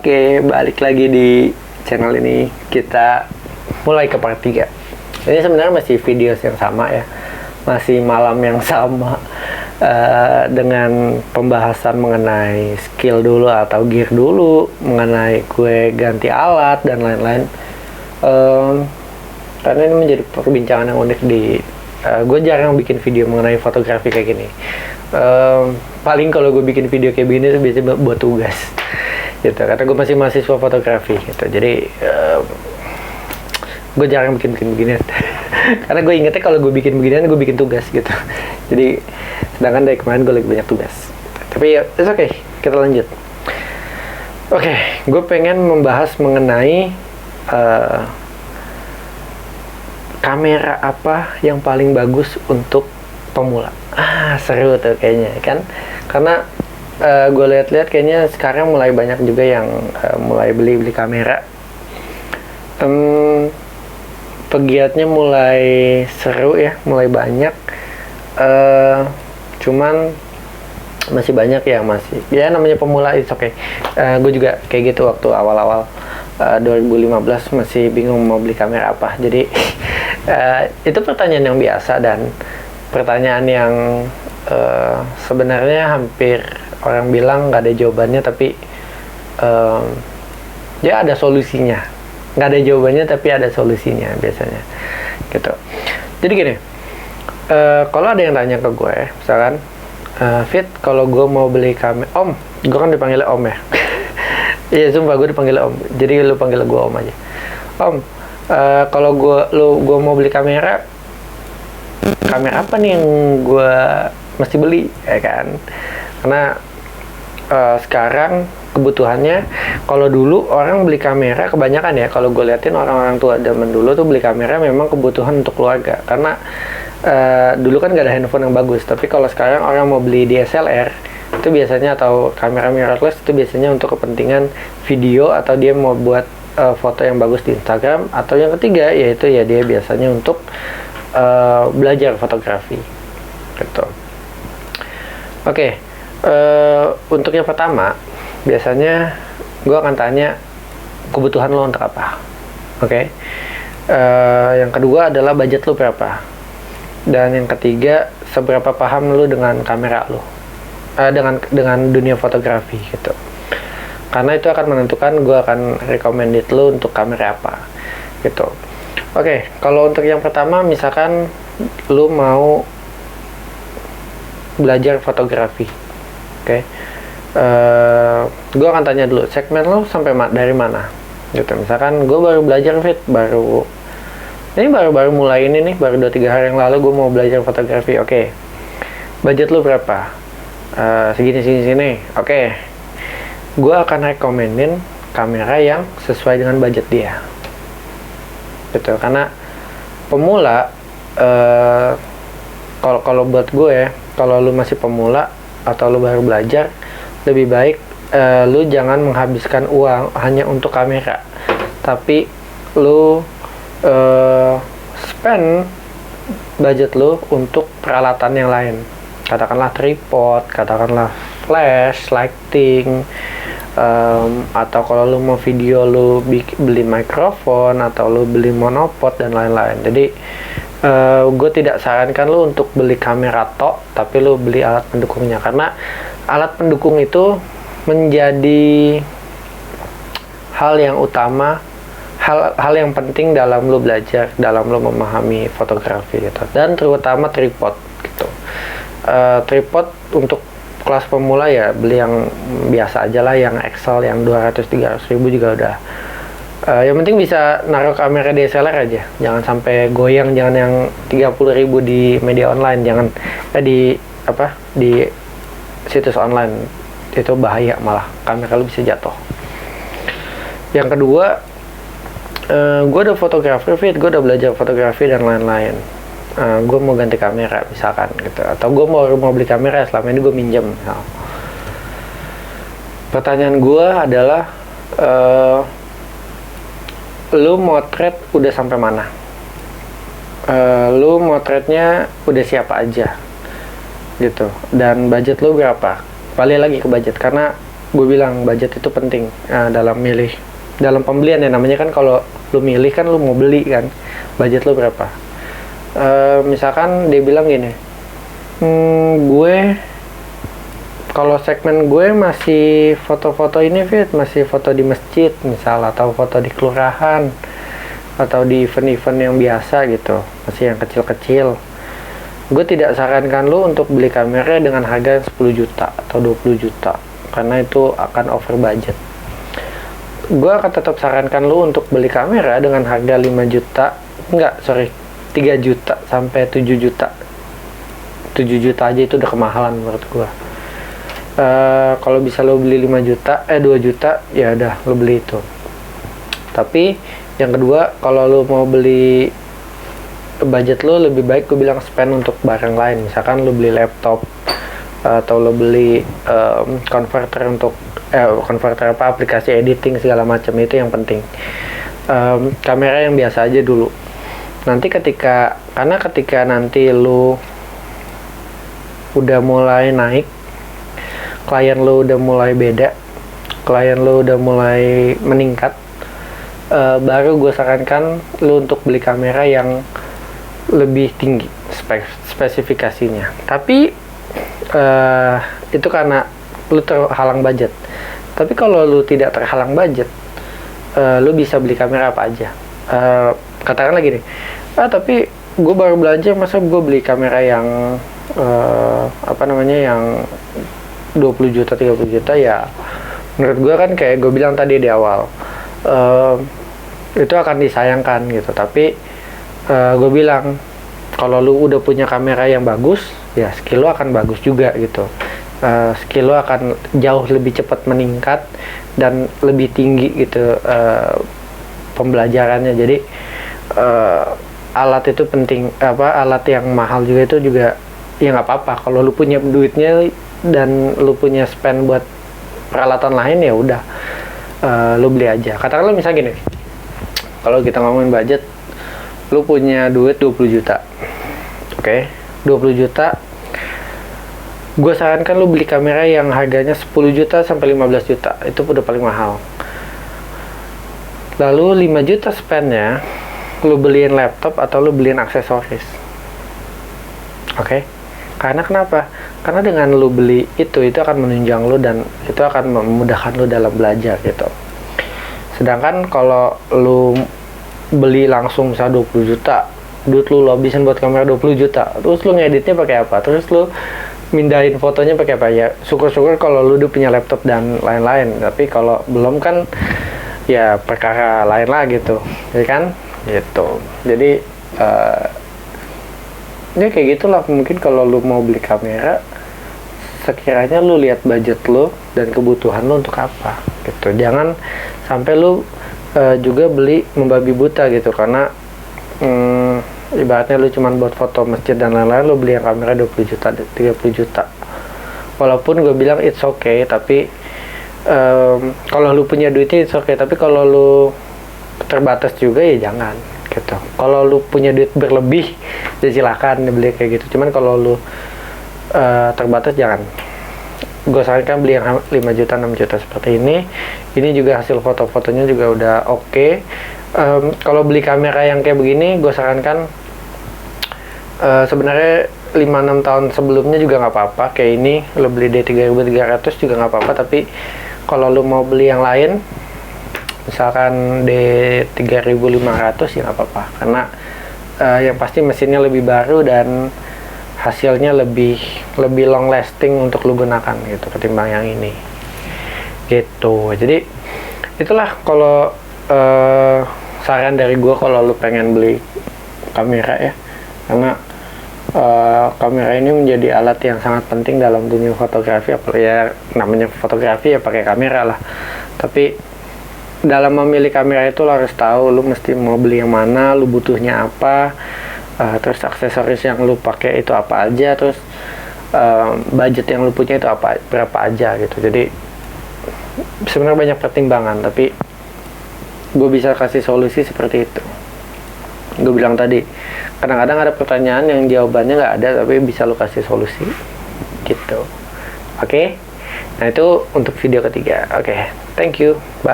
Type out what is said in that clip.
Oke, balik lagi di channel ini. Kita mulai ke part 3. Ini sebenarnya masih video yang sama ya. Masih malam yang sama, dengan pembahasan mengenai skill dulu atau gear dulu, mengenai gue ganti alat dan lain-lain. Karena ini menjadi perbincangan yang unik di gue jarang bikin video mengenai fotografi kayak gini. Paling kalau gue bikin video kayak begini itu biasanya buat tugas gitu, karena gue masih mahasiswa fotografi gitu. Jadi gue jarang bikin beginian karena gue ingetnya kalau gue bikin beginian gue bikin tugas gitu. Jadi sedangkan dari kemarin gue lagi banyak tugas, tapi ya it's okay, kita lanjut. Oke, gue pengen membahas mengenai kamera apa yang paling bagus untuk pemula. Seru tuh kayaknya kan, karena gue lihat-lihat kayaknya sekarang mulai banyak juga yang mulai beli kamera. Pegiatnya mulai seru ya, mulai banyak. Cuman masih banyak yang masih ya namanya pemula, it's okay. Gue juga kayak gitu waktu awal-awal 2015 masih bingung mau beli kamera apa. Jadi itu pertanyaan yang biasa dan pertanyaan yang sebenarnya hampir orang bilang nggak ada jawabannya, tapi ya ada solusinya. Nggak ada jawabannya tapi ada solusinya biasanya gitu. Jadi gini, kalau ada yang tanya ke gue misalkan, Fit, kalau gue mau beli kamera, Om, gue kan dipanggil Om ya. Iya, sumpah gue dipanggil Om, jadi lu panggil gue Om aja. Om, kalau gue mau beli kamera apa nih yang gue mesti beli, ya kan? Karena sekarang kebutuhannya, kalau dulu orang beli kamera kebanyakan ya, kalau gue liatin orang-orang tua zaman dulu tuh beli kamera memang kebutuhan untuk keluarga, karena dulu kan gak ada handphone yang bagus. Tapi kalau sekarang orang mau beli DSLR itu biasanya, atau kamera mirrorless itu biasanya untuk kepentingan video, atau dia mau buat foto yang bagus di Instagram, atau yang ketiga yaitu ya dia biasanya untuk belajar fotografi gitu. Oke, untuk yang pertama biasanya gue akan tanya kebutuhan lo untuk apa. Oke. Yang kedua adalah budget lo berapa, dan yang ketiga seberapa paham lo dengan kamera lo, dengan dunia fotografi gitu. Karena itu akan menentukan gue akan recommended lo untuk kamera apa gitu. Oke, kalau untuk yang pertama misalkan lo mau belajar fotografi, oke. Gue akan tanya dulu segmen lo sampai dari mana gitu. Misalkan gue baru belajar, Fit, baru mulai ini nih, baru 2-3 hari yang lalu gue mau belajar fotografi. Oke, budget lo berapa? Segini. Oke, gue akan rekomenin kamera yang sesuai dengan budget dia gitu. Karena pemula, kalau buat gue ya, kalau lu masih pemula atau lu baru belajar, lebih baik lu jangan menghabiskan uang hanya untuk kamera, tapi lu spend budget lu untuk peralatan yang lain. Katakanlah tripod, katakanlah flash, lighting, atau kalau lu mau video lu beli mikrofon, atau lu beli monopod dan lain-lain. Jadi gue tidak sarankan lu untuk beli kamera tok, tapi lu beli alat pendukungnya, karena alat pendukung itu menjadi hal yang utama, hal yang penting dalam lu belajar, dalam lu memahami fotografi gitu. Dan terutama tripod gitu. Tripod untuk kelas pemula ya beli yang biasa aja lah, yang Excel yang 200-300 ribu juga udah. Yang penting bisa naruh kamera DSLR aja, jangan sampai goyang, jangan yang 30 ribu di media online, jangan di situs online, itu bahaya, malah kamera lu bisa jatuh. Yang kedua, gue udah fotografi, Fit, gue udah belajar fotografi dan lain-lain. Gue mau ganti kamera misalkan gitu, atau gue mau beli kamera, selama ini gue minjem. Pertanyaan gue adalah, lu motret udah sampai mana? Lu motretnya udah siapa aja gitu, dan budget lu berapa? Balik lagi ke budget, karena gue bilang budget itu penting dalam pembelian ya. Namanya kan kalau lu milih kan lu mau beli kan, budget lu berapa. Misalkan dia bilang gini, gue kalau segmen gue masih foto-foto ini Fit, masih foto di masjid misal, atau foto di kelurahan, atau di event-event yang biasa gitu, masih yang kecil-kecil. Gue tidak sarankan lu untuk beli kamera dengan harga 10 juta atau 20 juta, karena itu akan over budget. Gue akan tetap sarankan lu untuk beli kamera dengan harga 5 juta, 3 juta sampai 7 juta. 7 juta aja itu udah kemahalan menurut gue. Kalau bisa lo beli 5 juta, 2 juta, ya udah lo beli itu. Tapi yang kedua, kalau lo mau beli, budget lo lebih baik gue bilang spend untuk barang lain. Misalkan lo beli laptop, atau lo beli converter untuk converter aplikasi editing segala macam, itu yang penting. Kamera yang biasa aja dulu. Nanti ketika nanti lo udah mulai naik, klien lo udah mulai beda, klien lo udah mulai meningkat, baru gue sarankan lo untuk beli kamera yang lebih tinggi spesifikasinya. Tapi itu karena lo terhalang budget. Tapi kalau lo tidak terhalang budget, lo bisa beli kamera apa aja. Katakanlah gini, tapi gue baru belajar, masa gue beli kamera yang yang 20 juta, 30 juta, ya menurut gue kan kayak gue bilang tadi di awal, itu akan disayangkan gitu. Tapi gue bilang, kalau lu udah punya kamera yang bagus, ya skill lu akan bagus juga gitu. Skill lu akan jauh lebih cepat meningkat dan lebih tinggi gitu pembelajarannya. Jadi alat itu penting, alat yang mahal juga itu juga ya nggak apa-apa. Kalau lu punya duitnya dan lu punya spend buat peralatan lain, ya udah lu beli aja. Katakanlah misalnya gini, kalau kita ngomongin budget, lu punya duit 20 juta, oke, 20 juta, gue sarankan lu beli kamera yang harganya 10 juta sampai 15 juta, itu udah paling mahal. Lalu 5 juta spendnya lu beliin laptop atau lu beliin aksesoris, oke? Karena kenapa? Karena dengan lu beli itu akan menunjang lu dan itu akan memudahkan lu dalam belajar gitu. Sedangkan kalau lu beli langsung misalnya 20 juta, duit lu habisin buat kamera 20 juta, terus lu ngeditnya pakai apa? Terus lu mindahin fotonya pakai apa? Ya syukur-syukur kalau lu udah punya laptop dan lain-lain. Tapi kalau belum kan ya perkara lain lah gitu. Jadi kan gitu. Jadi ya kayak gitulah. Mungkin kalau lu mau beli kamera, sekiranya lu lihat budget lu dan kebutuhan lu untuk apa gitu. Jangan sampai lu juga beli membabi buta gitu, karena ibaratnya lu cuman buat foto masjid dan lain-lain, lu beli yang kamera 20 juta, 30 juta. Walaupun gue bilang it's okay, tapi kalau lu punya duitnya it's okay, tapi kalau lu terbatas juga ya jangan gitu. Kalau lu punya duit berlebih ya silakan beli kayak gitu. Cuman kalau lu terbatas jangan. Gue sarankan beli yang 5 juta, 6 juta seperti ini. Ini juga hasil foto-fotonya juga udah oke. Kalau beli kamera yang kayak begini, gue sarankan sebenarnya 5-6 tahun sebelumnya juga nggak apa-apa. Kayak ini, lo beli D3300 juga nggak apa-apa. Tapi kalau lo mau beli yang lain, misalkan D3500 ya nggak apa-apa. Karena yang pasti mesinnya lebih baru dan hasilnya lebih long lasting untuk lu gunakan gitu ketimbang yang ini gitu. Jadi itulah kalau saran dari gue kalau lu pengen beli kamera ya, karena kamera ini menjadi alat yang sangat penting dalam dunia fotografi. Ya namanya fotografi ya pakai kamera lah, tapi dalam memilih kamera itu lo harus tahu lu mesti mau beli yang mana, lu butuhnya apa, terus aksesoris yang lu pakai itu apa aja, terus budget yang lu punya itu berapa aja gitu. Jadi sebenarnya banyak pertimbangan, tapi gue bisa kasih solusi seperti itu. Gue bilang tadi, kadang-kadang ada pertanyaan yang jawabannya nggak ada, tapi bisa lu kasih solusi gitu. Oke? Nah, itu untuk video ketiga. Oke, thank you. Bye.